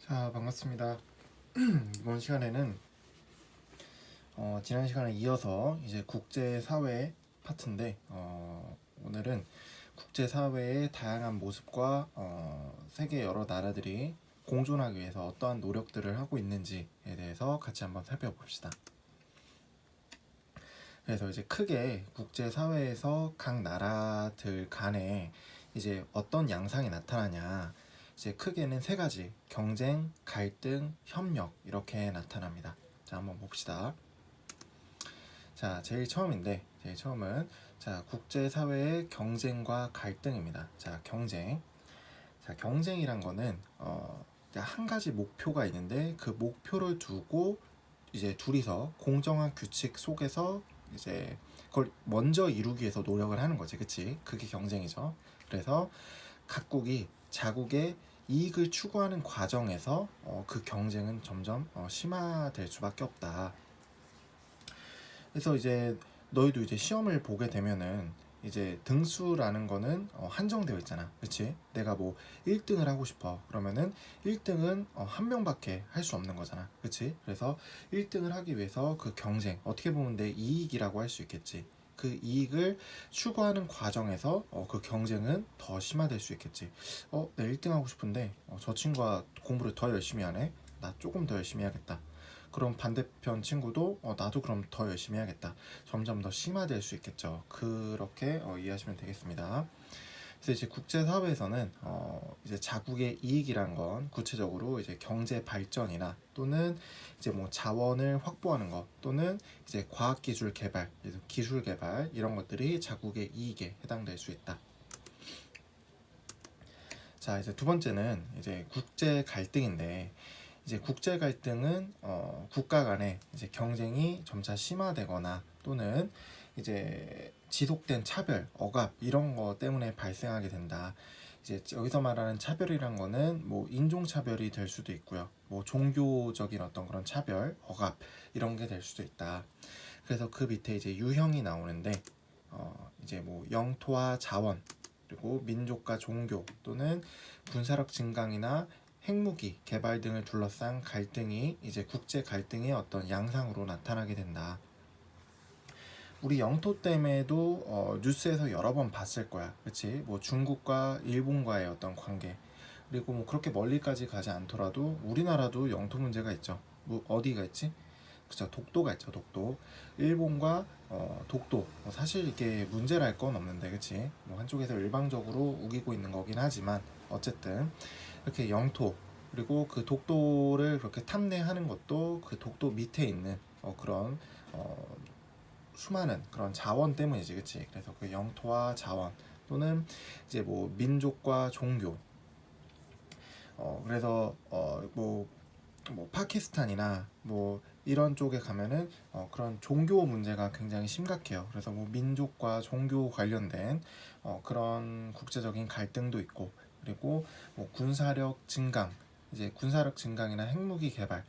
자, 반갑습니다. 이번 시간에는 지난 시간에 이어서 이제 국제사회 파트인데 오늘은 국제사회의 다양한 모습과 세계 여러 나라들이 공존하기 위해서 어떠한 노력들을 하고 있는지에 대해서 같이 한번 살펴봅시다. 그래서 이제 크게 국제사회에서 각 나라들 간에 이제 어떤 양상이 나타나냐, 이제 크게는 세 가지: 경쟁, 갈등, 협력, 이렇게 나타납니다. 자, 한번 봅시다. 자, 제일 처음은 자, 국제사회의 경쟁과 갈등입니다. 자, 경쟁. 자, 경쟁이란 거는 한 가지 목표가 있는데 그 목표를 두고 이제 둘이서 공정한 규칙 속에서 이제 그걸 먼저 이루기 위해서 노력을 하는 거지, 그치? 그게 경쟁이죠. 그래서 각국이 자국의 이익을 추구하는 과정에서 그 경쟁은 점점 심화될 수밖에 없다. 그래서 이제 너희도 이제 시험을 보게 되면은 이제 등수라는 거는 한정되어 있잖아, 그치? 내가 뭐 1등을 하고 싶어 그러면은 1등은 한 명밖에 할 수 없는 거잖아, 그치? 그래서 1등을 하기 위해서 그 경쟁, 어떻게 보면 내 이익이라고 할 수 있겠지. 그 이익을 추구하는 과정에서 그 경쟁은 더 심화될 수 있겠지. 내 1등 하고 싶은데 저 친구가 공부를 더 열심히 하네, 나 조금 더 열심히 해야겠다. 그럼 반대편 친구도 나도 그럼 더 열심히 해야겠다. 점점 더 심화될 수 있겠죠. 그렇게 이해하시면 되겠습니다. 그래서 이제 국제사회에서는 이제 자국의 이익이란 건 구체적으로 이제 경제 발전이나 또는 이제 뭐 자원을 확보하는 것, 또는 이제 과학기술 개발, 기술 개발, 이런 것들이 자국의 이익에 해당될 수 있다. 자, 이제 두 번째는 이제 국제 갈등인데, 이제 국제 갈등은 국가 간의 이제 경쟁이 점차 심화되거나 또는 이제 지속된 차별, 억압, 이런 거 때문에 발생하게 된다. 이제 여기서 말하는 차별이란 거는 뭐 인종 차별이 될 수도 있고요. 뭐 종교적인 어떤 그런 차별, 억압, 이런 게 될 수도 있다. 그래서 그 밑에 이제 유형이 나오는데 이제 뭐 영토와 자원, 그리고 민족과 종교, 또는 군사력 증강이나 핵무기 개발 등을 둘러싼 갈등이 이제 국제 갈등의 어떤 양상으로 나타나게 된다. 우리 영토 때문에도 뉴스에서 여러 번 봤을 거야, 그렇지? 뭐 중국과 일본과의 어떤 관계, 그리고 뭐 그렇게 멀리까지 가지 않더라도 우리나라도 영토 문제가 있죠. 뭐 어디가 있지? 그죠, 독도가 있죠, 독도. 일본과 독도, 사실 이게 문제랄 건 없는데, 그치? 뭐 한쪽에서 일방적으로 우기고 있는 거긴 하지만 어쨌든 이렇게 영토, 그리고 그 독도를 그렇게 탐내하는 것도 그 독도 밑에 있는 그런 어, 수많은 그런 자원 때문이지, 그치? 그래서 그 영토와 자원, 또는 이제 뭐 민족과 종교, 그래서 뭐 파키스탄이나 뭐 이런 쪽에 가면은 그런 종교 문제가 굉장히 심각해요. 그래서 뭐 민족과 종교 관련된 그런 국제적인 갈등도 있고, 그리고 뭐 군사력 증강, 이제 군사력 증강이나 핵무기 개발.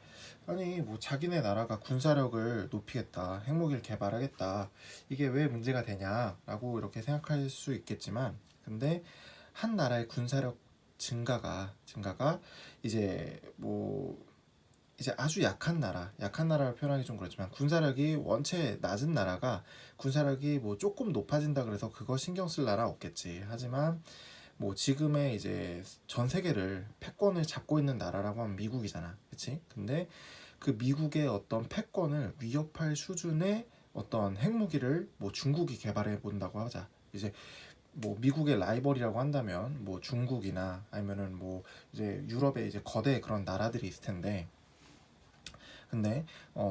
아니 뭐 자기네 나라가 군사력을 높이겠다, 핵무기를 개발하겠다, 이게 왜 문제가 되냐라고 이렇게 생각할 수 있겠지만, 근데 한 나라의 군사력 증가가 이제 뭐 이제 아주 약한 나라를 표현하기 좀 그렇지만, 군사력이 원체 낮은 나라가 군사력이 뭐 조금 높아진다 그래서 그거 신경 쓸 나라 없겠지. 하지만 뭐 지금의 이제 전 세계를 패권을 잡고 있는 나라라고 하면 미국이잖아, 그치? 근데 그 미국의 어떤 패권을 위협할 수준의 어떤 핵무기를 뭐 중국이 개발해 본다고 하자. 이제 뭐 미국의 라이벌이라고 한다면 뭐 중국이나 아니면은 뭐 이제 유럽의 이제 거대 그런 나라들이 있을 텐데, 근데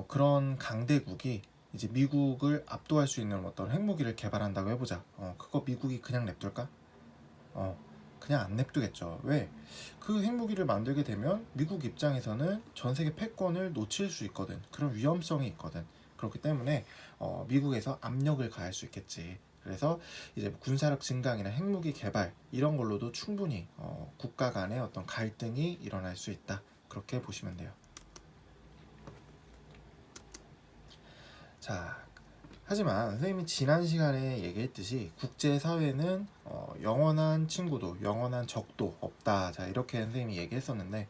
그런 강대국이 이제 미국을 압도할 수 있는 어떤 핵무기를 개발한다고 해보자. 그거 미국이 그냥 냅둘까? 어, 그냥 안 냅두겠죠. 왜? 그 핵무기를 만들게 되면 미국 입장에서는 전 세계 패권을 놓칠 수 있거든. 그런 위험성이 있거든. 그렇기 때문에 미국에서 압력을 가할 수 있겠지. 그래서 이제 군사력 증강이나 핵무기 개발, 이런 걸로도 충분히 국가 간의 어떤 갈등이 일어날 수 있다. 그렇게 보시면 돼요. 자, 하지만 선생님이 지난 시간에 얘기했듯이 국제사회는 영원한 친구도 영원한 적도 없다. 자, 이렇게 선생님이 얘기했었는데,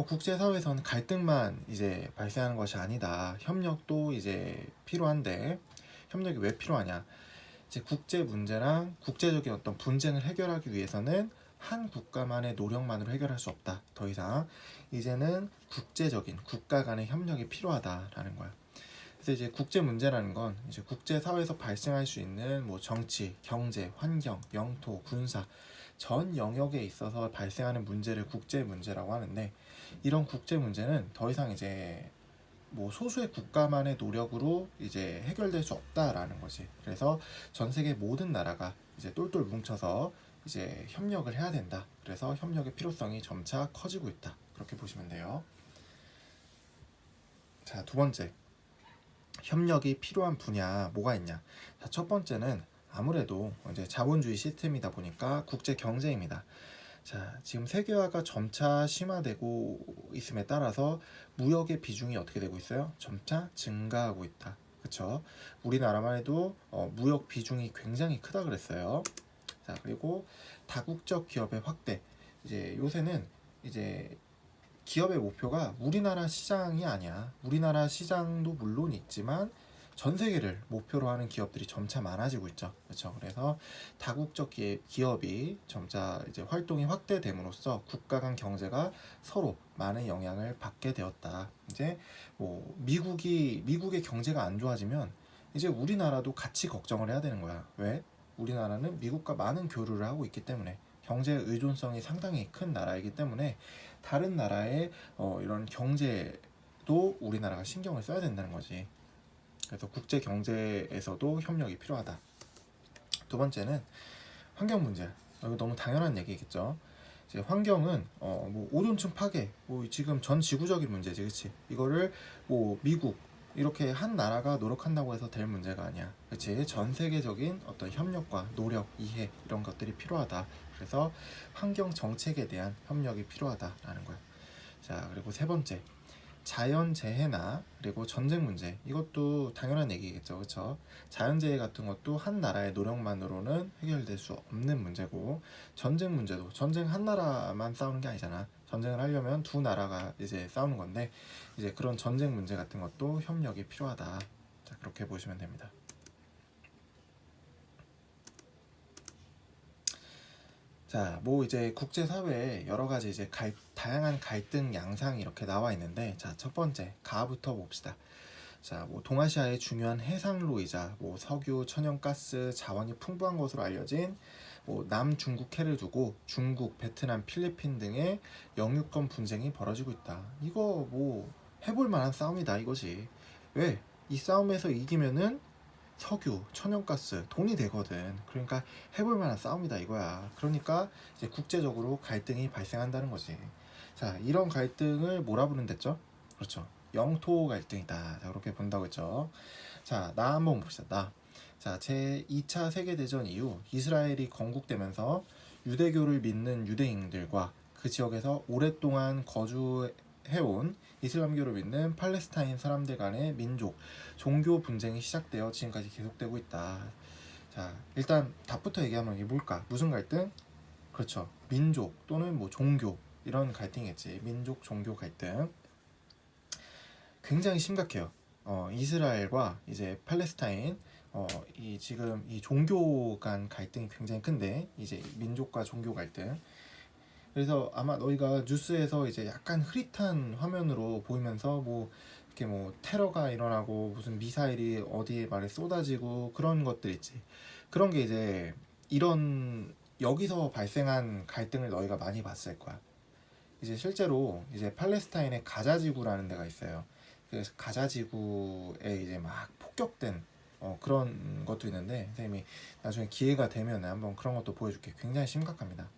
국제사회에서는 갈등만 이제 발생하는 것이 아니다. 협력도 이제 필요한데 협력이 왜 필요하냐? 이제 국제 문제랑 국제적인 어떤 분쟁을 해결하기 위해서는 한 국가만의 노력만으로 해결할 수 없다. 더 이상 이제는 국제적인 국가 간의 협력이 필요하다라는 거야. 그래서 이제 국제 문제라는 건 이제 국제 사회에서 발생할 수 있는 뭐 정치, 경제, 환경, 영토, 군사 전 영역에 있어서 발생하는 문제를 국제 문제라고 하는데 이런 국제 문제는 더 이상 이제 뭐 소수의 국가만의 노력으로 이제 해결될 수 없다라는 거지. 그래서 전 세계 모든 나라가 이제 똘똘 뭉쳐서 이제 협력을 해야 된다. 그래서 협력의 필요성이 점차 커지고 있다. 그렇게 보시면 돼요. 자, 두 번째. 협력이 필요한 분야 뭐가 있냐? 자, 첫 번째는 아무래도 이제 자본주의 시스템이다 보니까 국제 경제입니다. 자, 지금 세계화가 점차 심화되고 있음에 따라서 무역의 비중이 어떻게 되고 있어요? 점차 증가하고 있다. 그쵸? 우리나라만 해도 무역 비중이 굉장히 크다 그랬어요. 자, 그리고 다국적 기업의 확대. 이제 요새는 이제 기업의 목표가 우리나라 시장이 아니야. 우리나라 시장도 물론 있지만 전 세계를 목표로 하는 기업들이 점차 많아지고 있죠. 그렇죠. 그래서 다국적 기업이 점차 이제 활동이 확대됨으로써 국가 간 경제가 서로 많은 영향을 받게 되었다. 이제 뭐 미국의 경제가 안 좋아지면 이제 우리나라도 같이 걱정을 해야 되는 거야. 왜? 우리나라는 미국과 많은 교류를 하고 있기 때문에 경제 의존성이 상당히 큰 나라이기 때문에 다른 나라의 이런 경제도 우리나라가 신경을 써야 된다는 거지. 그래서 국제 경제에서도 협력이 필요하다. 두 번째는 환경 문제. 이거 너무 당연한 얘기겠죠. 이제 환경은 뭐 오존층 파괴, 뭐 지금 전 지구적인 문제지, 그렇지? 이거를 뭐 미국 이렇게 한 나라가 노력한다고 해서 될 문제가 아니야. 그렇지? 전 세계적인 어떤 협력과 노력, 이해 이런 것들이 필요하다. 그래서 환경 정책에 대한 협력이 필요하다라는 거야. 자, 그리고 세 번째. 자연재해나 그리고 전쟁 문제 이것도 당연한 얘기겠죠, 그렇죠? 자연재해 같은 것도 한 나라의 노력만으로는 해결될 수 없는 문제고 전쟁 문제도 전쟁 한 나라만 싸우는 게 아니잖아. 전쟁을 하려면 두 나라가 이제 싸우는 건데 이제 그런 전쟁 문제 같은 것도 협력이 필요하다. 자, 그렇게 보시면 됩니다. 자, 뭐 이제 국제사회에 여러 가지 이제 다양한 갈등 양상이 이렇게 나와 있는데, 자, 첫 번째 가부터 봅시다. 자, 뭐 동아시아의 중요한 해상로이자 뭐 석유, 천연가스 자원이 풍부한 것으로 알려진 뭐 남중국해를 두고 중국, 베트남, 필리핀 등의 영유권 분쟁이 벌어지고 있다. 이거 뭐 해볼 만한 싸움이다 이거지. 왜? 이 싸움에서 이기면은 석유, 천연가스 돈이 되거든. 그러니까 해볼 만한 싸움이다 이거야. 그러니까 이제 국제적으로 갈등이 발생한다는 거지. 자, 이런 갈등을 뭐라 부른댔죠? 그렇죠. 영토 갈등이다. 자, 그렇게 본다고 했죠. 자, 나 한번 봅시다. 나. 자, 제 2차 세계대전 이후 이스라엘이 건국되면서 유대교를 믿는 유대인들과 그 지역에서 오랫동안 거주해온 이슬람교를 믿는 팔레스타인 사람들 간의 민족, 종교 분쟁이 시작되어 지금까지 계속되고 있다. 자, 일단 답부터 얘기하면 이게 뭘까? 무슨 갈등? 그렇죠. 민족 또는 뭐 종교 이런 갈등이겠지. 민족 종교 갈등. 굉장히 심각해요. 이스라엘과 이제 팔레스타인 이 지금 이 종교 간 갈등이 굉장히 큰데 이제 민족과 종교 갈등. 그래서 아마 너희가 뉴스에서 이제 약간 흐릿한 화면으로 보이면서 뭐 이렇게 뭐 테러가 일어나고 무슨 미사일이 어디에 말에 쏟아지고 그런 것들 있지. 그런 게 이제 이런 여기서 발생한 갈등을 너희가 많이 봤을 거야. 이제 실제로 이제 팔레스타인의 가자 지구라는 데가 있어요. 그래서 가자 지구에 이제 막 폭격된 그런 것도 있는데 선생님이 나중에 기회가 되면 한번 그런 것도 보여줄게. 굉장히 심각합니다.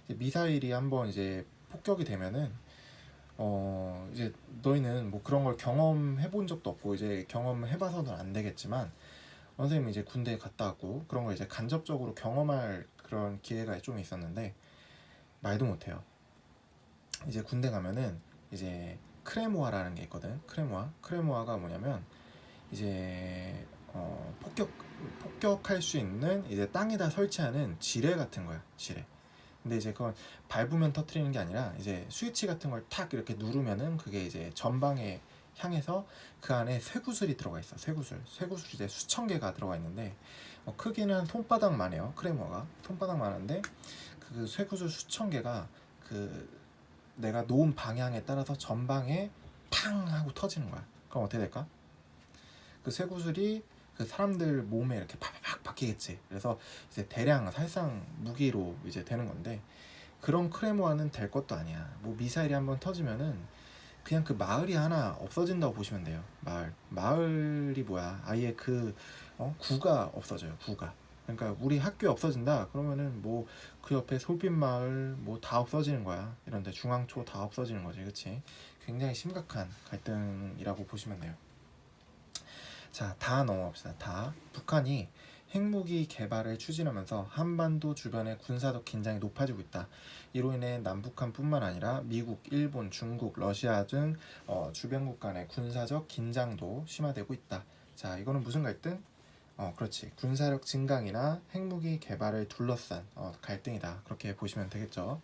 이제 미사일이 한번 이제 폭격이 되면은 이제 너희는 뭐 그런 걸 경험해 본 적도 없고 이제 경험해 봐서는 안 되겠지만 선생님이 이제 군대에 갔다 왔고 그런 걸 이제 간접적으로 경험할 그런 기회가 좀 있었는데 말도 못해요. 이제 군대 가면은 이제 크레모아라는 게 있거든. 크레모아가 뭐냐면 이제 폭격할 수 있는 이제 땅에다 설치하는 지뢰 같은 거야. 지뢰. 근데 이제 그건 밟으면 터트리는 게 아니라 이제 스위치 같은 걸 탁 이렇게 누르면은 그게 이제 전방에 향해서 그 안에 쇠구슬이 들어가 있어. 쇠구슬이 이제 수천 개가 들어가 있는데 크기는 손바닥만 해요. 크레모가 손바닥만 한데 그 쇠구슬 수천 개가 그 내가 놓은 방향에 따라서 전방에 팡 하고 터지는 거야. 그럼 어떻게 될까? 그 쇠구슬이 그 사람들 몸에 이렇게 팍팍 박히겠지. 그래서 이제 대량 살상 무기로 이제 되는 건데 그런 크레모아는 될 것도 아니야. 뭐 미사일이 한번 터지면은 그냥 그 마을이 하나 없어진다고 보시면 돼요. 마을이 뭐야? 아예 그 구가 없어져요. 구가. 그러니까 우리 학교 없어진다. 그러면은 뭐 그 옆에 솔빛 마을 뭐 다 없어지는 거야. 이런데 중앙초 다 없어지는 거지, 그렇지? 굉장히 심각한 갈등이라고 보시면 돼요. 자, 다 넘어갑시다. 다. 북한이 핵무기 개발을 추진하면서 한반도 주변의 군사적 긴장이 높아지고 있다. 이로 인해 남북한뿐만 아니라 미국, 일본, 중국, 러시아 등 주변국 간의 군사적 긴장도 심화되고 있다. 자, 이거는 무슨 갈등? 그렇지. 군사력 증강이나 핵무기 개발을 둘러싼 갈등이다. 그렇게 보시면 되겠죠.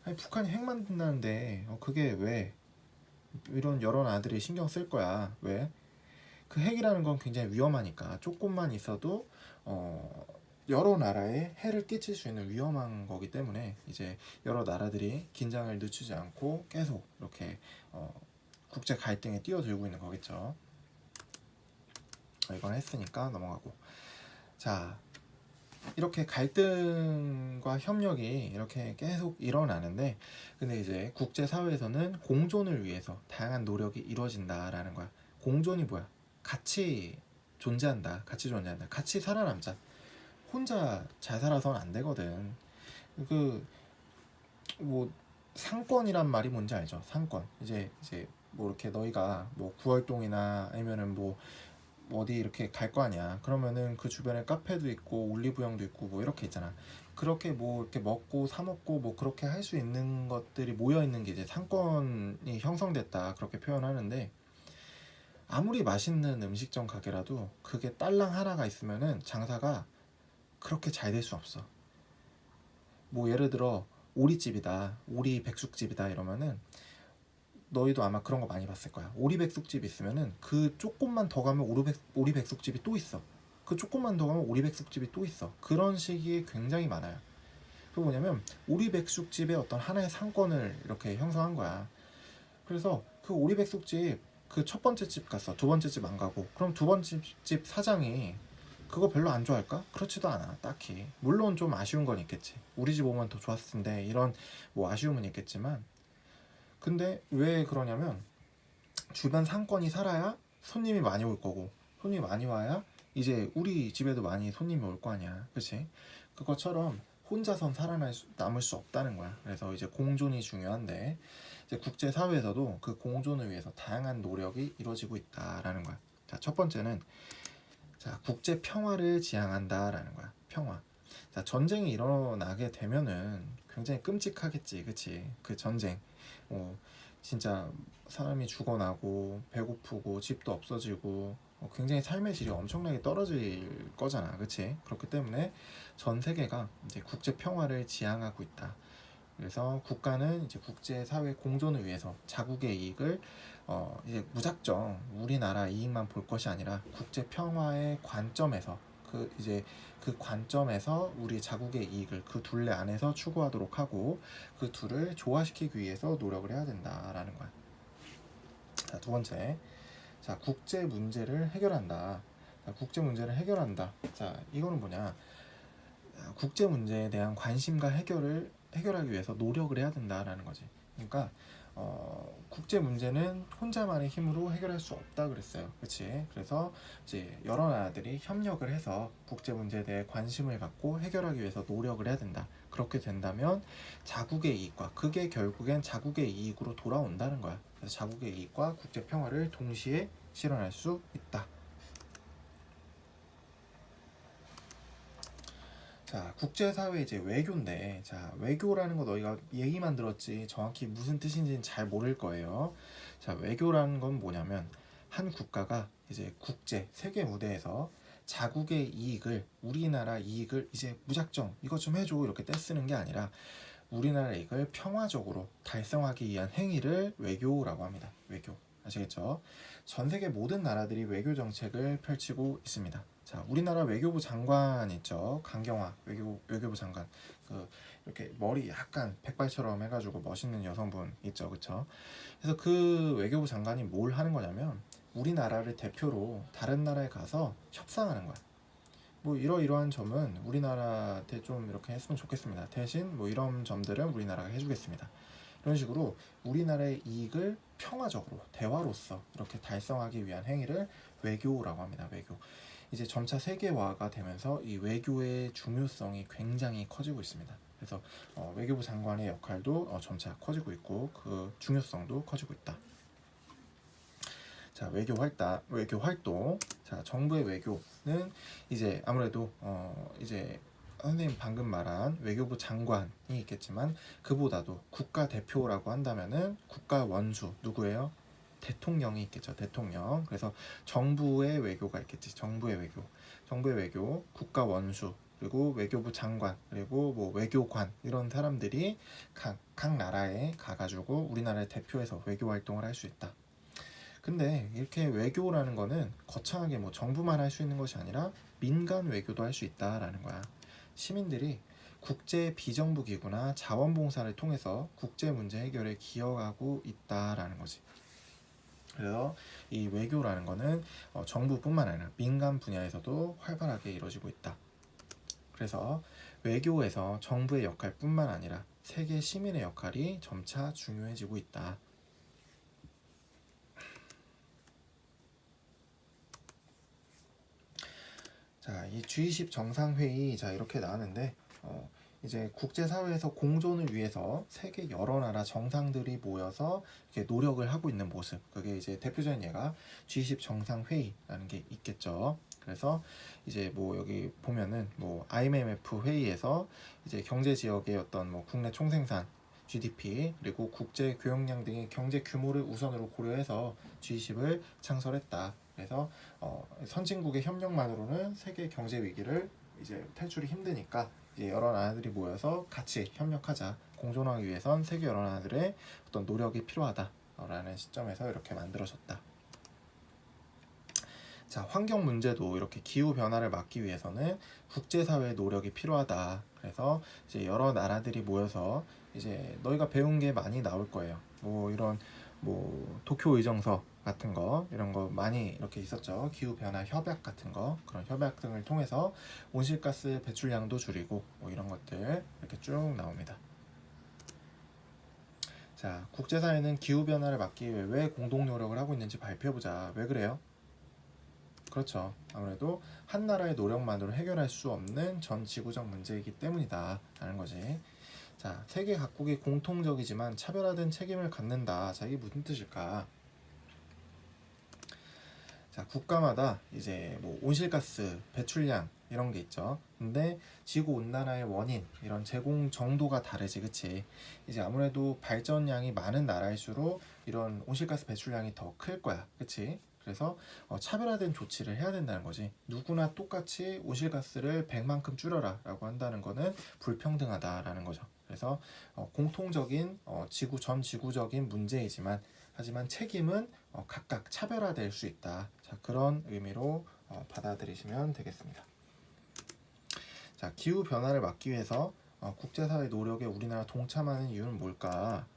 아니, 북한이 핵 만든다는데 그게 왜 이런 여러 나라들이 신경 쓸 거야? 왜? 그 핵이라는 건 굉장히 위험하니까 조금만 있어도 여러 나라에 해를 끼칠 수 있는 위험한 거기 때문에 이제 여러 나라들이 긴장을 늦추지 않고 계속 이렇게 국제 갈등에 뛰어들고 있는 거겠죠. 이건 했으니까 넘어가고. 자, 이렇게 갈등과 협력이 이렇게 계속 일어나는데 근데 이제 국제사회에서는 공존을 위해서 다양한 노력이 이루어진다라는 거야. 공존이 뭐야? 같이 존재한다. 같이 살아남자. 혼자 잘 살아서는 안 되거든. 그 뭐 상권이란 말이 뭔지 알죠? 상권. 이제 뭐 이렇게 너희가 뭐 구월동이나 아니면은 뭐 어디 이렇게 갈 거 아니야. 그러면은 그 주변에 카페도 있고 올리브영도 있고 뭐 이렇게 있잖아. 그렇게 뭐 이렇게 먹고 사 먹고 뭐 그렇게 할 수 있는 것들이 모여 있는 게 이제 상권이 형성됐다. 그렇게 표현하는데 아무리 맛있는 음식점 가게라도 그게 딸랑 하나가 있으면은 장사가 그렇게 잘 될 수 없어. 뭐 예를 들어 오리집이다, 오리 백숙집이다 이러면은 너희도 아마 그런 거 많이 봤을 거야. 오리 백숙집 있으면은 그 조금만 더 가면 오리 백숙집이 또 있어. 그 조금만 더 가면 오리 백숙집이 또 있어. 그런 식이 굉장히 많아요. 그 뭐냐면 오리 백숙집의 어떤 하나의 상권을 이렇게 형성한 거야. 그래서 그 오리 백숙집 그 첫 번째 집 갔어. 두 번째 집 안 가고. 그럼 두 번째 집 사장이 그거 별로 안 좋아할까? 그렇지도 않아. 딱히. 물론 좀 아쉬운 건 있겠지. 우리 집 오면 더 좋았을 텐데 이런 뭐 아쉬움은 있겠지만 근데 왜 그러냐면 주변 상권이 살아야 손님이 많이 올 거고 손님이 많이 와야 이제 우리 집에도 많이 손님이 올 거 아니야. 그치? 그것처럼 혼자선 남을 수 없다는 거야. 그래서 이제 공존이 중요한데 이제 국제사회에서도 그 공존을 위해서 다양한 노력이 이루어지고 있다라는 거야. 자, 첫 번째는 자, 국제 평화를 지향한다라는 거야. 평화. 자, 전쟁이 일어나게 되면은 굉장히 끔찍하겠지. 그치? 그 전쟁. 진짜 사람이 죽어나고 배고프고 집도 없어지고 굉장히 삶의 질이 엄청나게 떨어질 거잖아. 그치? 그렇기 때문에 전 세계가 이제 국제 평화를 지향하고 있다. 그래서 국가는 이제 국제사회 공존을 위해서 자국의 이익을 이제 무작정 우리나라 이익만 볼 것이 아니라 국제 평화의 관점에서 그 관점에서 우리 자국의 이익을 그 둘레 안에서 추구하도록 하고 그 둘을 조화시키기 위해서 노력을 해야 된다라는 거야. 자, 두 번째. 자, 국제 문제를 해결한다. 자, 국제 문제를 해결한다. 자, 이거는 뭐냐? 국제 문제에 대한 관심과 해결하기 위해서 노력을 해야 된다라는 거지. 그러니까 국제 문제는 혼자만의 힘으로 해결할 수 없다 그랬어요. 그렇지? 그래서 이제 여러 나라들이 협력을 해서 국제 문제에 대해 관심을 갖고 해결하기 위해서 노력을 해야 된다. 그렇게 된다면 자국의 이익과 그게 결국엔 자국의 이익으로 돌아온다는 거야. 그래서 자국의 이익과 국제 평화를 동시에 실현할 수 있다. 자, 국제사회 이제 외교인데, 자, 외교라는 거 너희가 얘기만 들었지 정확히 무슨 뜻인지는 잘 모를 거예요. 자, 외교라는 건 뭐냐면 한 국가가 이제 세계 무대에서 자국의 이익을, 우리나라 이익을 이제 무작정 이것 좀 해줘 이렇게 떼쓰는 게 아니라 우리나라 이익을 평화적으로 달성하기 위한 행위를 외교라고 합니다. 외교. 아시겠죠? 전 세계 모든 나라들이 외교 정책을 펼치고 있습니다. 자, 우리나라 외교부 장관 있죠? 강경화 외교부 장관. 이렇게 머리 약간 백발처럼 해가지고 멋있는 여성분 있죠, 그쵸? 그래서 그 외교부 장관이 뭘 하는 거냐면 우리나라를 대표로 다른 나라에 가서 협상하는 거야. 뭐 이러이러한 점은 우리나라한테 좀 이렇게 했으면 좋겠습니다. 대신 뭐 이런 점들은 우리나라가 해주겠습니다. 이런 식으로 우리나라의 이익을 평화적으로 대화로서 이렇게 달성하기 위한 행위를 외교라고 합니다. 외교. 이제 점차 세계화가 되면서 이 외교의 중요성이 굉장히 커지고 있습니다. 그래서 외교부 장관의 역할도 점차 커지고 있고 그 중요성도 커지고 있다. 자, 외교 활동. 자, 정부의 외교는 이제 아무래도 이제 선생님 방금 말한 외교부 장관이 있겠지만 그보다도 국가 대표라고 한다면은 국가 원수 누구예요? 대통령이 있겠죠. 대통령. 그래서 정부의 외교가 있겠지. 정부의 외교, 국가 원수, 그리고 외교부 장관, 그리고 뭐 외교관 이런 사람들이 각 나라에 가가지고 우리나라를 대표해서 외교 활동을 할 수 있다. 근데 이렇게 외교라는 거는 거창하게 뭐 정부만 할 수 있는 것이 아니라 민간 외교도 할 수 있다라는 거야. 시민들이 국제 비정부 기구나 자원봉사를 통해서 국제 문제 해결에 기여하고 있다라는 거지. 그래서 이 외교라는 거는 정부뿐만 아니라 민간 분야에서도 활발하게 이루어지고 있다. 그래서 외교에서 정부의 역할뿐만 아니라 세계 시민의 역할이 점차 중요해지고 있다. 자, 이 G20 정상회의 자 이렇게 나왔는데 이제 국제사회에서 공존을 위해서 세계 여러 나라 정상들이 모여서 이렇게 노력을 하고 있는 모습, 그게 이제 대표적인 예가 G20 정상회의라는 게 있겠죠. 그래서 이제 뭐 여기 보면은 뭐 IMF 회의에서 이제 경제 지역의 어떤 뭐 국내 총생산 GDP 그리고 국제 교역량 등의 경제 규모를 우선으로 고려해서 G20을 창설했다. 그래서 선진국의 협력만으로는 세계 경제 위기를 이제 탈출이 힘드니까 이제 여러 나라들이 모여서 같이 협력하자. 공존하기 위해선 세계 여러 나라들의 어떤 노력이 필요하다라는 시점에서 이렇게 만들어졌다. 자, 환경 문제도 이렇게 기후 변화를 막기 위해서는 국제사회의 노력이 필요하다. 그래서 이제 여러 나라들이 모여서 이제 너희가 배운 게 많이 나올 거예요. 뭐 이런 뭐 도쿄 의정서 같은 거 이런 거 많이 이렇게 있었죠. 기후 변화 협약 같은 거 그런 협약 등을 통해서 온실가스 배출량도 줄이고 뭐 이런 것들 이렇게 쭉 나옵니다. 자, 국제사회는 기후 변화를 막기 위해 왜 공동 노력을 하고 있는지 발표해보자. 왜 그래요? 그렇죠. 아무래도 한 나라의 노력만으로 해결할 수 없는 전 지구적 문제이기 때문이다 라는 거지. 자, 세계 각국이 공통적이지만 차별화된 책임을 갖는다. 자, 이게 무슨 뜻일까? 자, 국가마다 이제 뭐 온실가스 배출량 이런 게 있죠. 근데 지구 온난화의 원인 이런 제공 정도가 다르지, 그치? 이제 아무래도 발전량이 많은 나라일수록 이런 온실가스 배출량이 더 클 거야, 그치? 그래서 차별화된 조치를 해야 된다는 거지. 누구나 똑같이 온실가스를 100만큼 줄여라 라고 한다는 거는 불평등하다라는 거죠. 그래서 공통적인 전 지구적인 문제이지만 하지만 책임은 각각 차별화될 수 있다. 자, 그런 의미로 받아들이시면 되겠습니다. 자, 기후 변화를 막기 위해서 국제사회 노력에 우리나라 동참하는 이유는 뭘까?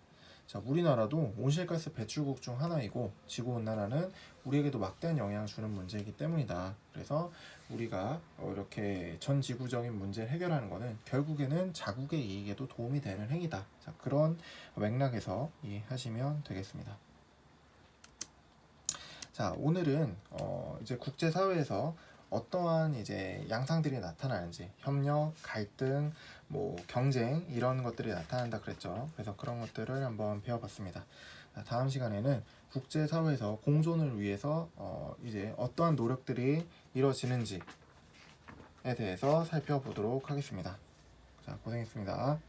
자, 우리나라도 온실가스 배출국 중 하나이고 지구온난화는 우리에게도 막대한 영향을 주는 문제이기 때문이다. 그래서 우리가 이렇게 전 지구적인 문제를 해결하는 것은 결국에는 자국의 이익에도 도움이 되는 행위다. 자, 그런 맥락에서 이해하시면 되겠습니다. 자, 오늘은 이제 국제사회에서 어떠한 이제 양상들이 나타나는지 협력, 갈등, 뭐 경쟁 이런 것들이 나타난다 그랬죠. 그래서 그런 것들을 한번 배워봤습니다. 자, 다음 시간에는 국제사회에서 공존을 위해서 이제 어떠한 노력들이 이루어지는지에 대해서 살펴보도록 하겠습니다. 자, 고생했습니다.